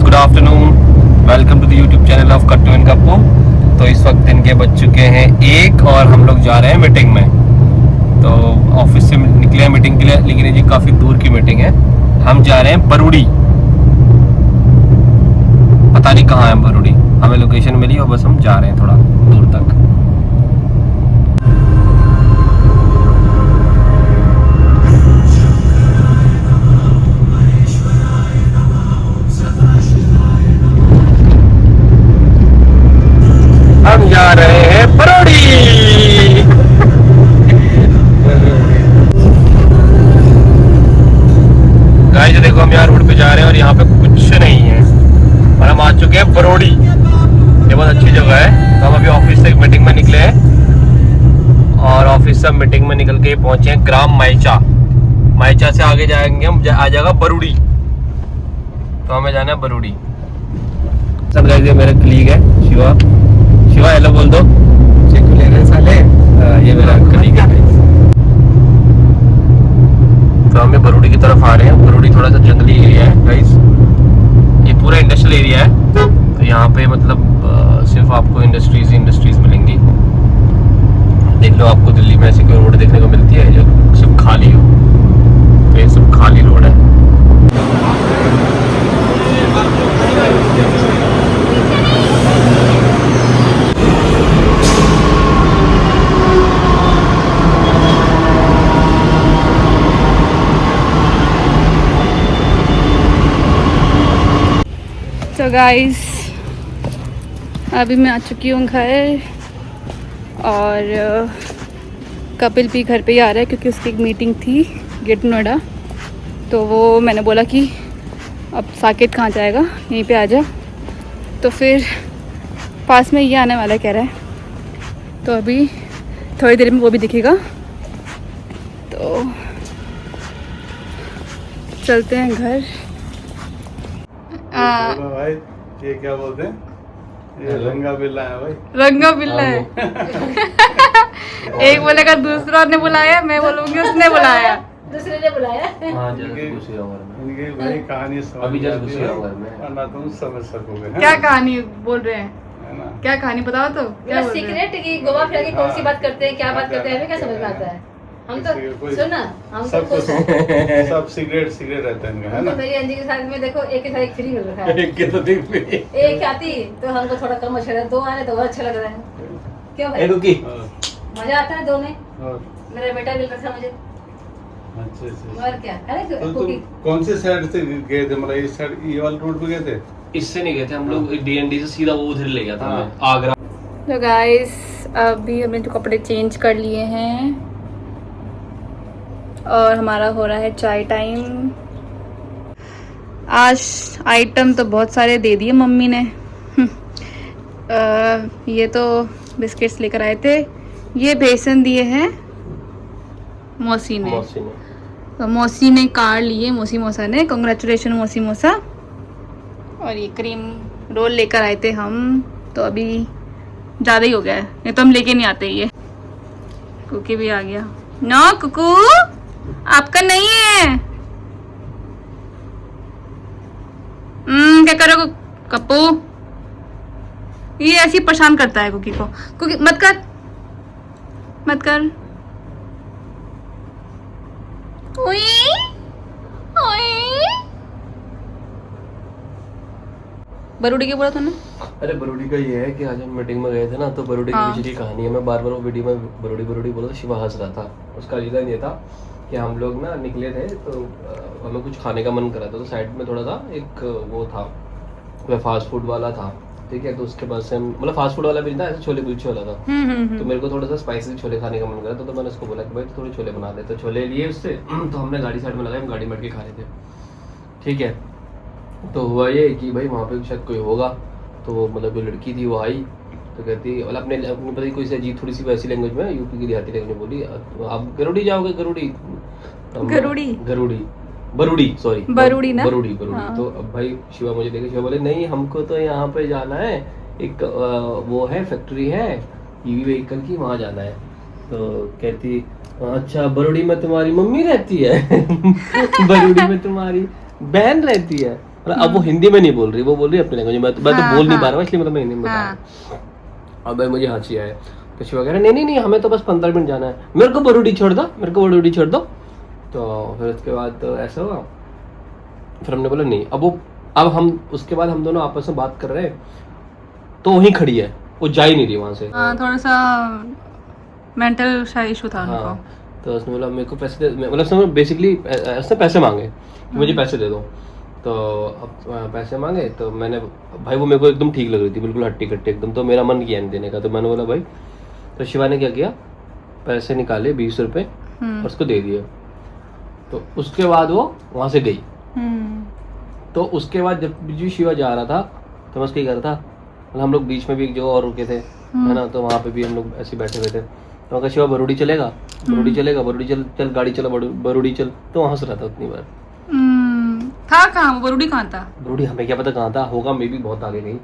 Good afternoon, welcome to the YouTube channel of Kattu and Kappu. तो इस वक्त दिन के बज चुके हैं 1 और हम लोग जा रहे हैं मीटिंग में। तो ऑफिस से निकले हैं मीटिंग के लिए, लेकिन ये काफ़ी दूर की मीटिंग है। हम जा रहे हैं बरूडी, पता नहीं कहाँ है बरूडी, हमें लोकेशन मिली और बस हम जा रहे हैं थोड़ा दूर तक। हम जा रहे हैं बरूडी। गाइस देखो, हम यहाँ रोड पे जा रहे हैं और यहाँ पे कुछ नहीं है और हम आ चुके हैं बरूडी। ये बहुत अच्छी जगह है। तो हम अभी ऑफिस से मीटिंग में निकले हैं और ऑफिस से मीटिंग में निकल के पहुंचे हैं ग्राम माइचा। माइचा से आगे जाएंगे हम, आ जाएगा बरूडी। तो हमें जाना है बरूडी। सब गाइस, ये मेरा कलीग है शिवा। शिवा हेलो बोल दो। साले ये मेरा कलीग है। तो हम बरूडी की तरफ आ रहे हैं। बरूडी थोड़ा सा जंगली एरिया है गाइस, ये पूरा इंडस्ट्रियल एरिया है। तो यहाँ पे मतलब सिर्फ आपको इंडस्ट्रीज मिलेंगी। देख लो, आपको दिल्ली में ऐसी कोई रोड देखने को मिलती है जो सिर्फ खाली हो? तो ये सिर्फ खाली रोड है। तो गाइस, अभी मैं आ चुकी हूँ घर और कपिल भी घर पे ही आ रहा है क्योंकि उसकी एक मीटिंग थी गेट नोएडा। तो वो मैंने बोला कि अब साकेत कहाँ जाएगा, यहीं पे आ जा। तो फिर पास में ये आने वाला कह रहा है, तो अभी थोड़ी देर में वो भी दिखेगा। तो चलते हैं घर। भाई ये क्या बोलते हैं? ये रंगा बिल्ला है भाई। रंगा बिल्ला है। एक बोलेगा दूसरा ने बुलाया, मैं बोलूंगी उसने बुलाया। दूसरे ने बुलाया। हाँ, जल्दी घुस जाओ घर में। इनकी भाई कहानी समझ अभी जल्द आती घुस है, जाओ घर में। वरना तुम समझ सकोगे, है क्या ना? कहानी बोल रहे हैं? है ना? क्या कहानी बताओ तो। क्या बोल रहे हैं? सीक्रेट की गोवा फिर के कौन सी बात करते हैं, क्या बात करते हैं, हमें क्या समझ में आता है? हम तो सुना, हम तो सब कुछ खुद सब सिगरेट रहता है इनका, है तो ना? मेरी अंजी के साथ में देखो, एक के साथ एक फ्री मिल रहा है। एक के तो देख पे। एक आती तो हमको थोड़ा कम अच्छा लगा, दो आने तो और अच्छा लग रहा है। क्यों भाई? रुकी। मजा आता है दो में। और मेरा बेटा मिल रहा था मुझे, अच्छा। और क्या है तो तुम कुकिंग। कौन से साइड से गए थे? मतलब इस साइड, ये वाले रोड पे गए थे? इससे नहीं गए थे हम लोग, डीएनडी से सीधा वो उधर ले गया था हाँ। हमें, आगरा। तो गाइस, अभी हमने जो कपड़े चेंज कर लिए हैं और हमारा हो रहा है चाय टाइम। आज आइटम तो बहुत सारे दे दिए मम्मी ने। ये तो बिस्किट्स लेकर आए थे, ये बेसन दिए हैं मौसी ने। मौसी ने। तो मौसी ने कार लिए, मौसी मौसा ने, कांग्रेचुलेशन मौसी मौसा। और ये क्रीम रोल लेकर आए थे हम, तो अभी ज़्यादा ही हो गया है, नहीं तो हम लेके नहीं आते। ये कुकी भी आ गया। नो कुकू, आपका नहीं है। क्या करो कप्पू, ये ऐसे ही परेशान करता है कुकी को। कुकी मत कर, मत कर। ओए ओए, बरूडी के बोला तूने? अरे बरूडी का ये है कि आज हम मीटिंग में गए थे ना, तो बरूडी हाँ। की पिछली कहानी है। मैं बार बार वो वीडियो में बरूडी बोला तो शिवा हंस रहा था। उसका रीज़न ये था कि हम लोग ना निकले थे, तो हमें कुछ खाने का मन करा था। तो साइड में थोड़ा सा एक वो था, वह फास्ट फूड वाला था, ठीक है। तो उसके बाद से मतलब फास्ट फूड वाला भी था, ऐसे छोले कुलचे वाला था। तो मेरे को थोड़ा सा स्पाइसी छोले खाने का मन करा, तो मैंने उसको बोला कि भाई थोड़े छोले बना दे। तो छोले लिए उससे, तो हमने गाड़ी साइड में लगाई, हम गाड़ी में बैठ के खा रहे थे, ठीक है। तो हुआ ये कि भाई वहाँ पे शायद कोई होगा, तो वो मतलब जो लड़की थी वो आई, तो कहती मतलब अपने पता नहीं कोई सी अजीब थोड़ी सी वैसी लैंग्वेज में, यूपी की देहाती लैंग्वेज में बोली, आप गरुड़ी जाओगे? गरुड़ी बरूडी, सॉरी बरूडी ना? बरूडी। हाँ। तो अब भाई शिवा मुझे देखे, शिवा बोले नहीं हमको तो यहाँ पे जाना है, एक वो है फैक्ट्री है ईवी व्हीकल की, वहाँ जाना है। तो कहती अच्छा बरूडी में तुम्हारी मम्मी रहती है? बरूडी में तुम्हारी बहन रहती है? मतलब अब वो हिंदी में नहीं बोल रही, वो बोल रही है अपनी लैंग्वेज में। मैं तो बोल नहीं पा रहा हूँ, इसलिए मतलब मैं हिंदी में बता रहा हूँ। अब भाई मुझे हंसी आया तो शिवा कह रहा नहीं हमें तो बस 15 मिनट जाना है, मेरे को बरूडी छोड़ दो, मेरे को बरूडी छोड़ दो। तो फिर उसके बाद तो ऐसा हुआ, फिर हमने बोला नहीं। अब हम उसके बाद हम दोनों आपस में बात कर रहे हैं, तो वहीं खड़ी है, वो जा ही नहीं रही वहाँ से। थोड़ा सा मेंटल सा इशू था उनको। तो उसने बोला मेरे को पैसे दे, मतलब उसने बेसिकली उसने पैसे मांगे कि मुझे पैसे दे दो। तो अब पैसे मांगे तो मैंने, भाई वो मेरे को एकदम ठीक लग रही थी, बिल्कुल हट्टी कट्टी एकदम, तो मेरा मन किया नहीं देने का। तो मैंने बोला भाई, तो शिवा ने क्या किया, पैसे निकाले 20 रुपये और उसको दे दिए। तो उसके बाद वो वहाँ से गई। तो उसके बाद जब भी शिवा जा रहा था तो मैं उसके कर रहा था, मतलब हम लोग बीच में भी एक जगह और रुके थे, है ना, तो वहाँ पे भी हम लोग ऐसे बैठे हुए थे। तो मैं कहा शिवा बरूडी चलेगा, बरूडी चलेगा, बरूडी चल गाड़ी चला, बरूडी चल। तो हंस रहा था उतनी बार। था कहाँ वो बरूडी, कहाँ था बरूडी? हमें क्या पता कहाँ था, होगा मे भी बहुत आगे कहीं।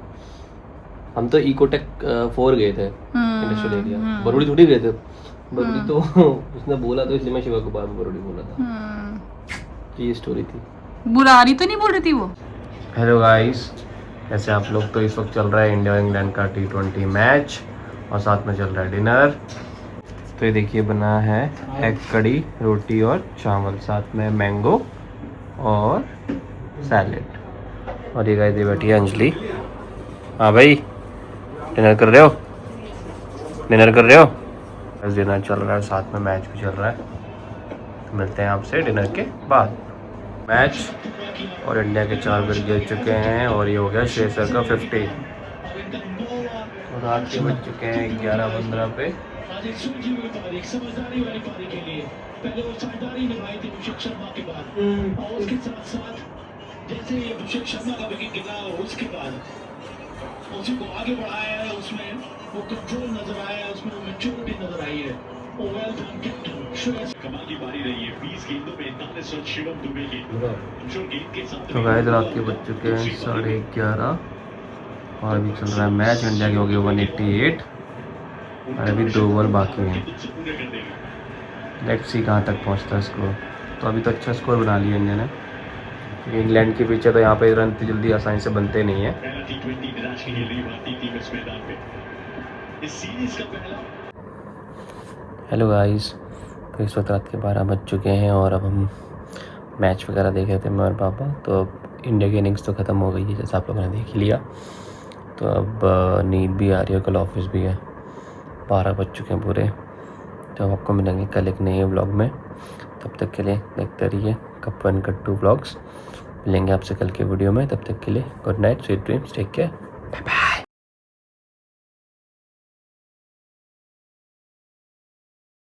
हम तो इकोटेक 4 गए थे इंडस्ट्रियल एरिया, बरूडी थोड़ी गए थे। बरूडी तो उसने बोला तो इसलिए मैं शिवा को बार बरूडी बोला था। ये स्टोरी थी। बुरा रही तो नहीं बोल रही थी वो। हेलो गाइस, ऐसे आप लोग, तो इस वक्त चल रहा है इंडिया इंग्लैंड का T20 मैच और साथ में चल रहा है डिनर। तो ये देखिए बना है एग कड़ी, रोटी और चावल, साथ में मैंगो और सैलेड। और ये गाइस ये बैठी है अंजलि। हाँ भाई, डिनर कर रहे हो? डिनर कर रहे हो? बस डिनर चल रहा है, साथ में मैच भी चल रहा है। तो मिलते हैं आपसे डिनर के बाद। मैच और इंडिया के 4 विकेट गिर चुके हैं और ये हो गया शेरसर का 50। तो रात के बज चुके हैं 11:15 पे। जैसे अभिषेक शर्मा का विकेट गिरा और उसके बाद उसी को आगे बढ़ाया है, उसमें वो कंट्रोल नजर आया है, उसमें वो मैच्योरिटी नजर आई है। वेल डन कैप्टन श्रेयस, कमाल की पारी रही है। 20 गेंदों में 41 रन शिवम दुबे के जो गेंद के साथ। तो गाइस रात के बज चुके हैं 11:30 और अभी चल रहा है मैच। इंडिया के हो गए 188 और अभी 2 ओवर बाकी हैं। लेट्स सी कहाँ तक पहुँचता है स्कोर। तो अभी तो अच्छा स्कोर बना लिया इंडिया ने, क्योंकि इंग्लैंड के पीछे तो यहाँ पे रन इतनी जल्दी आसानी से बनते नहीं है। हेलो गाइस, तो इस वक्त रात के 12 बज चुके हैं और अब हम मैच वगैरह देख रहे थे मैं और पापा। तो इंडिया की इनिंग्स तो ख़त्म हो गई है, जैसा आप लोगों ने देख ही लिया। तो अब नींद भी आ रही है, कल ऑफिस भी है। 12 बज चुके हैं पूरे। तो अब आपको मिलेंगे कल एक नए व्लॉग में। तब तक के लिए देखते रहिए कप 1 कप 2 व्लॉग्स। मिलेंगे आपसे कल के वीडियो में। तब तक के लिए good night, sweet dreams, take care, bye bye.